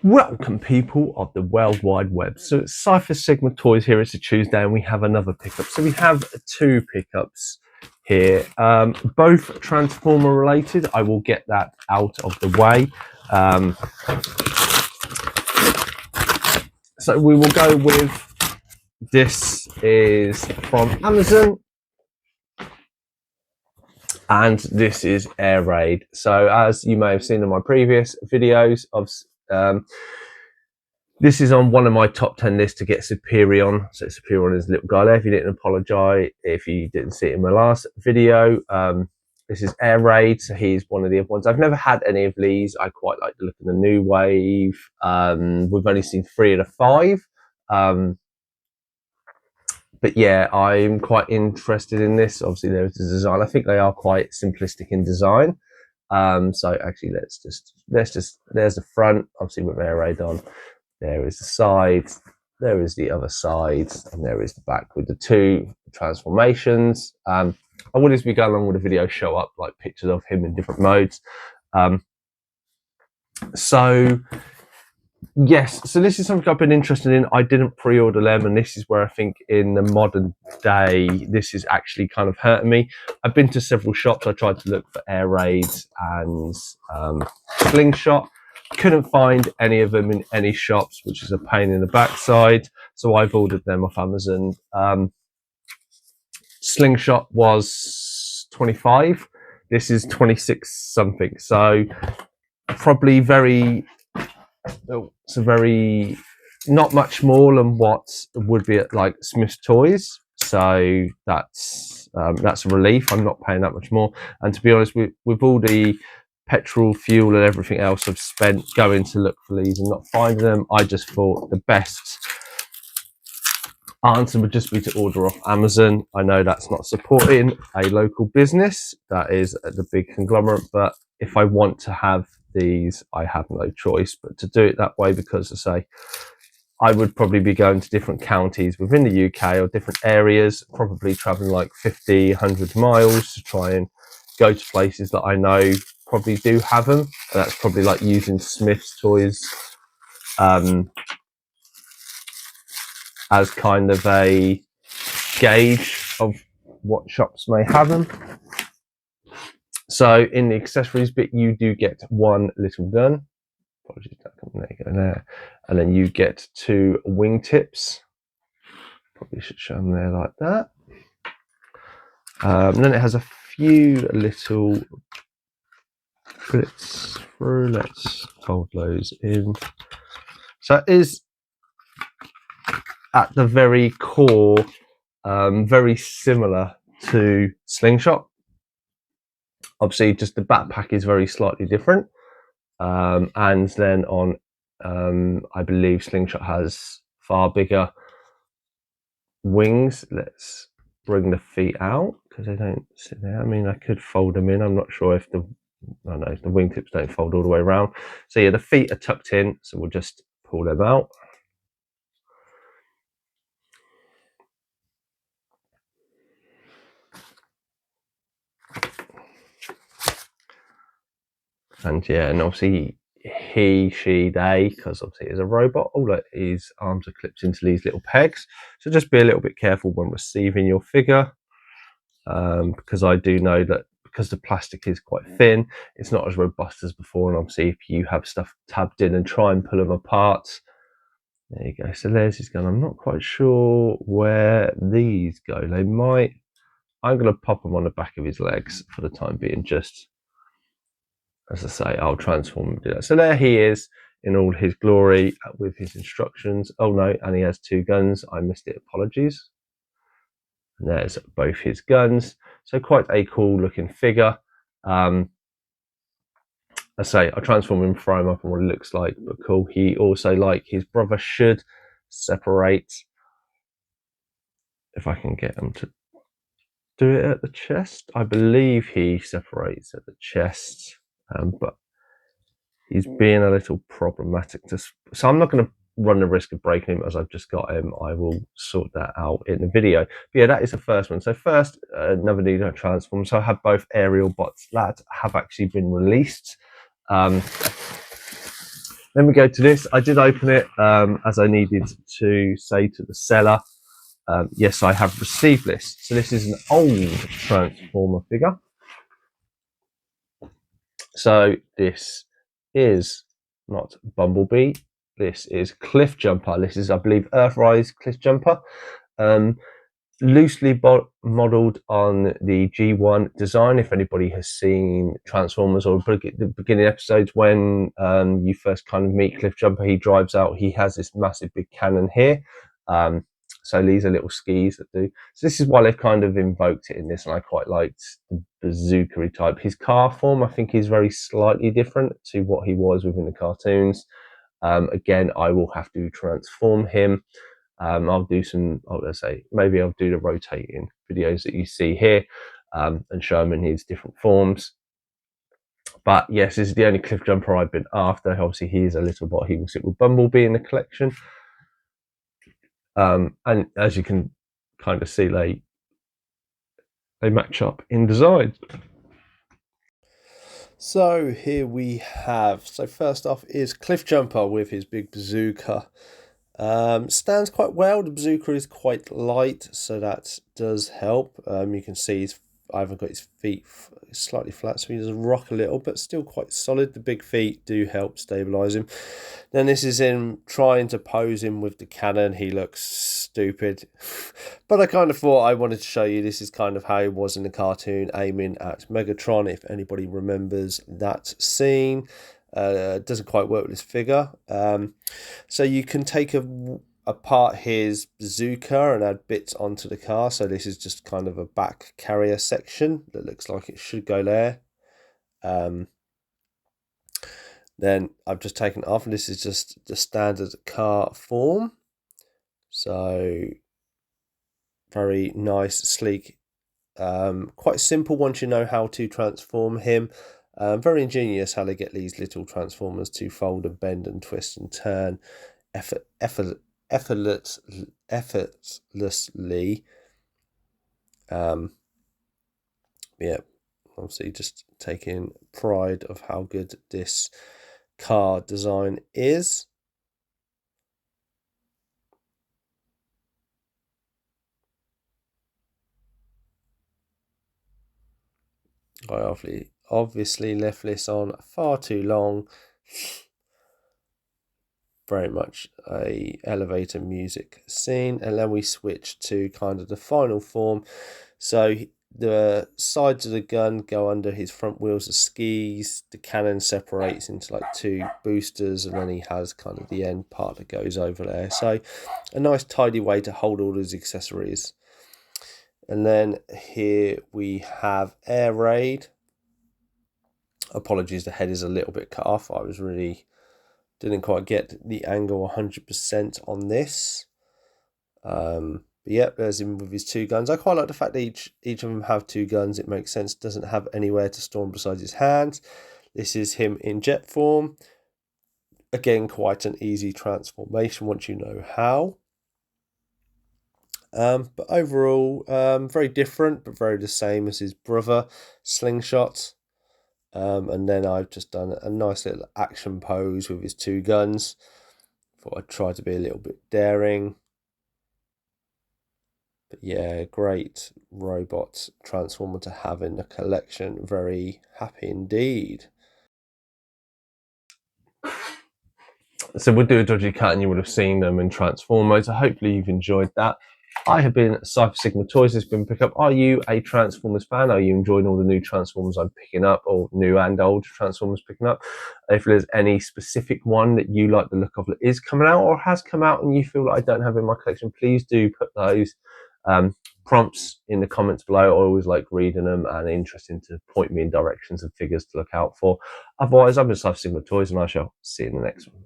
Welcome, people of the World Wide Web. So it's Cypher Sigma Toys here. It's a Tuesday and we have another pickup. So we have two pickups here, both Transformer related. I will get that out of the way. So we will go with, this is from Amazon. And this is Air Raid. So as you may have seen in my previous videos, this is on one of my top 10 lists to get Superion. So Superion is a little guy there. If you didn't apologise, if you didn't see it in my last video, this is Air Raid. So he's one of the other ones. I've never had any of these. I quite like the look of the new wave. We've only seen 3 of the 5. But yeah, I'm quite interested in this. Obviously, there's the design. I think they are quite simplistic in design. So actually, there's the front, obviously with Air Raid on. There is the side, there is the other side, and there is the back with the two transformations. I will just be going along with the video, show up like pictures of him in different modes. So yes, so this is something I've been interested in. I didn't pre-order them, and this is where I think in the modern day, this is actually kind of hurting me. I've been to several shops. I tried to look for Air Raids and Slingshot. Couldn't find any of them in any shops, which is a pain in the backside. So I've ordered them off Amazon. Slingshot was 25. This is 26 something. So probably not much more than what would be at like Smith's Toys. So that's a relief. I'm not paying that much more. And to be honest, with all the petrol, fuel and everything else I've spent going to look for these and not finding them, I just thought the best answer would just be to order off Amazon. I know that's not supporting a local business, that is the big conglomerate, but if I want to have these, I have no choice but to do it that way, because I say I would probably be going to different counties within the UK or different areas, probably traveling like 50, 100 miles to try and go to places that I know probably do have them. And that's probably like using Smith's Toys as kind of a gauge of what shops may have them. So in the accessories bit, you do get one little gun. Apologies, there you go there. And then you get 2 wingtips. Probably should show them there like that. And then it has a few little bits through. Let's fold those in. So it is at the very core very similar to Slingshot. Obviously, just the backpack is very slightly different. And then on, I believe Slingshot has far bigger wings. Let's bring the feet out because they don't sit there. I mean, I could fold them in. I'm not sure if the wingtips don't fold all the way around. So yeah, the feet are tucked in. So we'll just pull them out. And yeah, and obviously he, she, they, because obviously it's a robot, all that his arms are clipped into these little pegs. So just be a little bit careful when receiving your figure, because I do know that because the plastic is quite thin, it's not as robust as before. And obviously if you have stuff tabbed in and try and pull them apart, there you go. So there's his gun. I'm not quite sure where these go. They might, I'm going to pop them on the back of his legs for the time being, just as I say, I'll transform and do that. So there he is in all his glory with his instructions. Oh no, and he has 2 guns. I missed it, apologies. And there's both his guns. So quite a cool looking figure. I say, I'll transform him, throw him up on what it looks like, but cool. He also, like his brother, should separate. If I can get him to do it at the chest. I believe he separates at the chest. But he's being a little problematic. So I'm not going to run the risk of breaking him as I've just got him. I will sort that out in the video. But yeah, that is the first one. So first, another Nino transform. So I have both aerial bots that have actually been released. Then we go to this. I did open it as I needed to say to the seller, yes, I have received this. So this is an old Transformer figure. So this is not Bumblebee. This is Cliff Jumper. This is, I believe, Earthrise Cliff Jumper. Loosely modelled on the G1 design. If anybody has seen Transformers or the beginning episodes when you first kind of meet Cliff Jumper, he drives out, he has this massive big cannon here. So these are little skis that do. So this is why they've kind of invoked it in this, and I quite liked the bazooka type. His car form, I think, is very slightly different to what he was within the cartoons. Again, I will have to transform him. I'll do some, let's say, maybe I'll do the rotating videos that you see here and show him in his different forms. But yes, this is the only Cliff Jumper I've been after. Obviously, he is a little bot. He will sit with Bumblebee in the collection. And as you can kind of see, they match up in design. So here we have, so first off is Cliff Jumper with his big bazooka. Stands quite well. The bazooka is quite light, so that does help. You can see I haven't got his feet slightly flat, so he does rock a little, but still quite solid. The big feet do help stabilize him. Then this is him trying to pose him with the cannon. He looks stupid, but I kind of thought I wanted to show you this is kind of how he was in the cartoon, aiming at Megatron, if anybody remembers that scene. Doesn't quite work with this figure. So you can take apart his bazooka and add bits onto the car. So this is just kind of a back carrier section that looks like it should go there. Then I've just taken it off, and this is just the standard car form. So very nice, sleek, quite simple once you know how to transform him. Very ingenious how they get these little transformers to fold and bend and twist and turn effortlessly. Yeah, obviously just taking pride of how good this car design is. I obviously left this on far too long. Very much a elevator music scene, and then we switch to kind of the final form. So the sides of the gun go under his front wheels of skis. The cannon separates into like two boosters, and then he has kind of the end part that goes over there. So a nice tidy way to hold all his accessories. And then here we have Air Raid. Apologies, the head is a little bit cut off. I was really didn't quite get the angle 100% on this. But yep, there's him with his two guns. I quite like the fact that each of them have two guns. It makes sense. Doesn't have anywhere to store them besides his hands. This is him in jet form. Again, quite an easy transformation once you know how. But overall, very different, but very the same as his brother, Slingshot. And then I've just done a nice little action pose with his two guns. Thought I'd try to be a little bit daring. But yeah, great robot transformer to have in the collection. Very happy indeed. So we'll do a dodgy cut, and you would have seen them in Transformers. So hopefully you've enjoyed that. I have been Cypher Sigma Toys. This has been pick up. Are you a Transformers fan? Are you enjoying all the new Transformers I'm picking up, or new and old Transformers picking up? If there's any specific one that you like the look of that is coming out or has come out and you feel like I don't have in my collection, please do put those prompts in the comments below. I always like reading them, and interesting to point me in directions and figures to look out for. Otherwise, I've been Cypher Sigma Toys, and I shall see you in the next one.